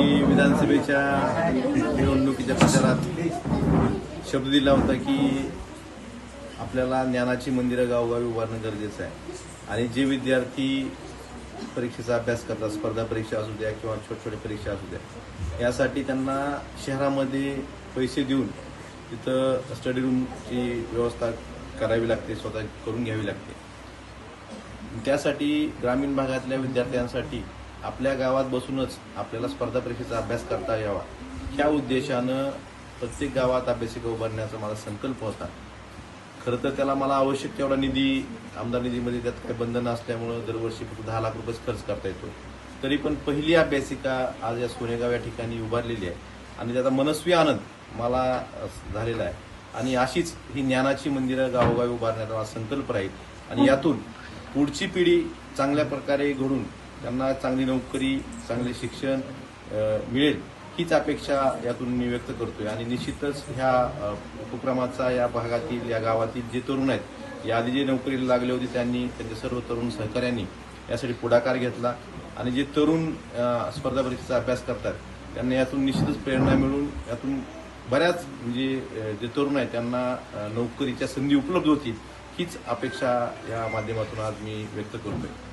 मी विधानसभेच्या निवडणुकीच्या प्रचारात शब्द दिला होता की आपल्याला ज्ञानाची मंदिरं गावोगावी उभारणं गरजेचं आहे आणि जे विद्यार्थी परीक्षेचा अभ्यास करतात, स्पर्धा परीक्षा असू द्या किंवा छोट्या परीक्षा असू द्या, यासाठी त्यांना शहरामध्ये पैसे देऊन तिथं स्टडी रूमची व्यवस्था करावी लागते, स्वतः करून घ्यावी लागते. त्यासाठी ग्रामीण भागातल्या विद्यार्थ्यांसाठी आपल्या गावात बसूनच आपल्याला स्पर्धा परीक्षेचा अभ्यास करता यावा, ह्या उद्देशानं प्रत्येक गावात अभ्यासिका उभारण्याचा माझा संकल्प होता. खरं तर त्याला मला आवश्यक तेवढा निधी, आमदार निधीमध्ये त्यात काही बंधन असल्यामुळं दरवर्षी फक्त 10 लाख रुपये खर्च करता येतो. तरी पण पहिली अभ्यासिका आज या सोनेगाव या ठिकाणी उभारलेली आहे आणि त्याचा मनस्वी आनंद मला झालेला आहे. आणि अशीच ही ज्ञानाची मंदिरं गावोगावी उभारण्याचा माझा संकल्प राहील आणि यातून पुढची पिढी चांगल्या प्रकारे घडून त्यांना चांगली नोकरी, चांगले शिक्षण मिळेल, हीच अपेक्षा यातून मी व्यक्त करतोय. आणि निश्चितच ह्या उपक्रमाचा या भागातील, या गावातील जे तरुण आहेत, याआधी जे नोकरीला लागले होते त्यांनी, त्यांच्या सर्व तरुण सहकाऱ्यांनी यासाठी पुढाकार घेतला आणि जे तरुण स्पर्धा परीक्षेचा अभ्यास करतात त्यांना यातून निश्चितच प्रेरणा मिळून यातून बऱ्याच म्हणजे जे तरुण आहेत त्यांना नोकरीच्या संधी उपलब्ध होतील, हीच अपेक्षा या माध्यमातून आज मी व्यक्त करतोय.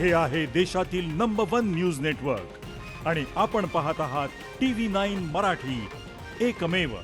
हे आहे देशातील नंबर 1 न्यूज नेटवर्क आणि आपण पाहत आहात TV9 मराठी, एकमेव.